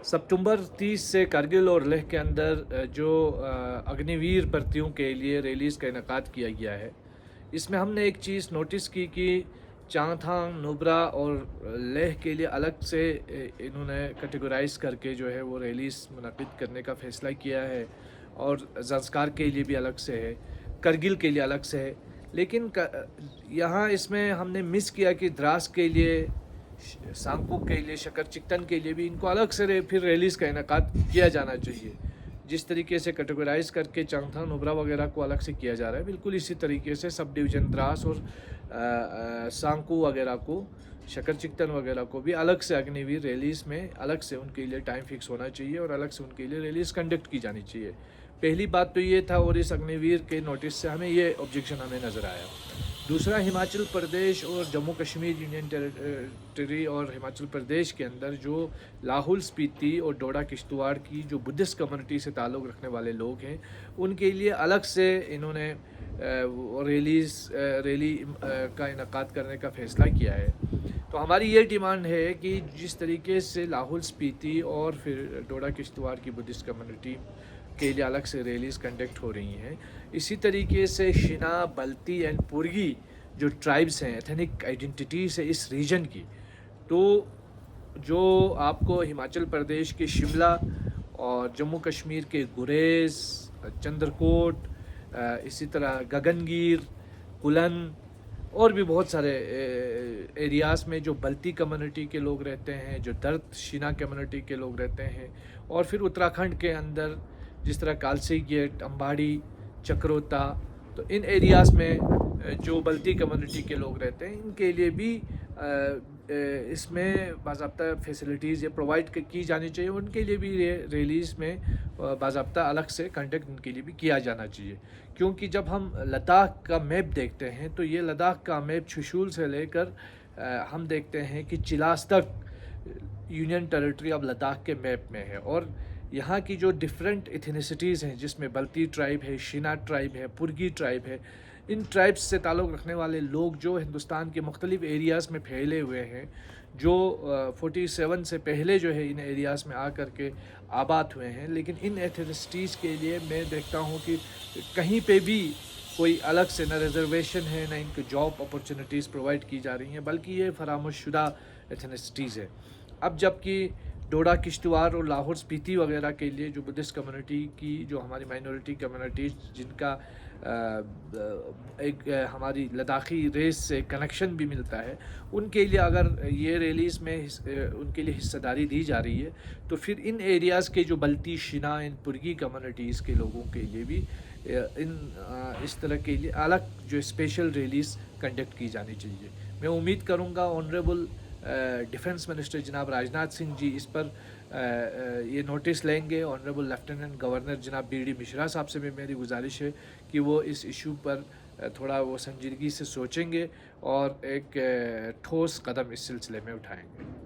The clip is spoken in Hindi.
सितंबर 30 से करगिल और लेह के अंदर जो अग्निवीर भर्तियों के लिए रैलीज़ का इनेकाद किया गया है, इसमें हमने एक चीज़ नोटिस की कि चांगथांग, नुब्रा और लेह के लिए अलग से इन्होंने कैटेगराइज करके जो है वो रैलीज़ मुनक़िद करने का फ़ैसला किया है और ज़ंस्कार के लिए भी अलग से है, करगिल के लिए अलग से है। लेकिन यहाँ इसमें हमने मिस किया कि द्रास के लिए, सांगपुक के लिए, शकर चिकटन के लिए भी इनको अलग से फिर रैलीज़ का इनेकाद किया जाना चाहिए। जिस तरीके से कैटेगराइज करके चांगथांग, नुब्रा वगैरह को अलग से किया जा रहा है, बिल्कुल इसी तरीके से सब डिवीज़न द्रास और सांगकू वगैरह को, शकर चिकटन वगैरह को भी अलग से अग्निवीर रैलीज़ में अलग से उनके लिए टाइम फिक्स होना चाहिए और अलग से उनके लिए रैलीज़ कंडक्ट की जानी चाहिए। पहली बात तो ये था और इस अग्निवीर के नोटिस से हमें ये ऑब्जेक्शन हमें नज़र आया। दूसरा, हिमाचल प्रदेश और जम्मू कश्मीर यूनियन टेरिटरी और हिमाचल प्रदेश के अंदर जो लाहौल स्पीति और डोडा किश्तवाड़ की जो बुद्धिस्ट कम्युनिटी से ताल्लुक़ रखने वाले लोग हैं, उनके लिए अलग से इन्होंने रैली का इनेकाद करने का फ़ैसला किया है। तो हमारी ये डिमांड है कि जिस तरीके से लाहौल स्पीति और फिर डोडा किश्तवाड़ की बुद्धिस्ट कम्युनिटी के लिए अलग से रैलीज़ कंडक्ट हो रही हैं, इसी तरीके से शिना, बल्ती एंड पुरगी जो ट्राइब्स हैं, एथनिक आइडेंटिटीज़ है इस रीजन की, तो जो आपको हिमाचल प्रदेश के शिमला और जम्मू कश्मीर के गुरेज़, चंद्रकोट, इसी तरह गगनगीर, कुलन और भी बहुत सारे एरियाज़ में जो बल्ती कम्युनिटी के लोग रहते हैं, जो दर्द शिना कम्युनिटी के लोग रहते हैं, और फिर उत्तराखंड के अंदर जिस तरह कालसी गेट, अम्बाड़ी, चक्रोता, तो इन एरियाज़ में जो बल्ती कम्युनिटी के लोग रहते हैं, इनके लिए भी इसमें बाज़ाब्ता फैसिलिटीज़ ये प्रोवाइड की जानी चाहिए। उनके लिए भी रैलीज़ में बाज़ाब्ता अलग से कंडक्ट उनके लिए भी किया जाना चाहिए। क्योंकि जब हम लद्दाख का मैप देखते हैं तो ये लद्दाख का मैप चुशूल से लेकर हम देखते हैं कि चिलास तक यूनियन टेरिटरी ऑफ लद्दाख के मैप में है, और यहाँ की जो डिफरेंट एथनिसिटीज़ हैं, जिसमें बल्ती ट्राइब है, शिना ट्राइब है, पुरगी ट्राइब है, इन ट्राइब्स से ताल्लुक़ रखने वाले लोग जो हिंदुस्तान के मुख्तलिफ़ एरियाज़ में फैले हुए हैं, जो 47 से पहले जो है इन एरियाज़ में आकर के आबाद हुए हैं, लेकिन इन एथनिसिटीज़ के लिए मैं देखता हूँ कि कहीं पे भी कोई अलग से ना रिजर्वेशन है, ना इनको जॉब अपॉर्चुनिटीज़ प्रोवाइड की जा रही हैं, बल्कि ये फरामोशुदा एथनिसिटीज़ है। अब जबकि डोडा किश्तवाड़ और लाहौल स्पीति वगैरह के लिए जो बुद्धिस्ट कम्युनिटी की, जो हमारी माइनॉरिटी कम्युनिटीज़ जिनका एक हमारी लद्दाखी रेस से कनेक्शन भी मिलता है, उनके लिए अगर ये रैलीज़ में उनके लिए हिस्सेदारी दी जा रही है, तो फिर इन एरियाज़ के जो बल्ती, शिना, इन पुरगी कम्युनिटीज़ के लोगों के लिए भी इस तरह के लिए अलग जो स्पेशल रैलीज़ कंडक्ट की जानी चाहिए। मैं उम्मीद करूँगा ऑनरेबल डिफेंस मिनिस्टर जनाब राजनाथ सिंह जी इस पर ये नोटिस लेंगे। ऑनरेबल लेफ्टिनेंट गवर्नर जनाब बी डी मिश्रा साहब से भी मेरी गुजारिश है कि वो इस इशू पर थोड़ा वो संजीदगी से सोचेंगे और एक ठोस कदम इस सिलसिले में उठाएंगे।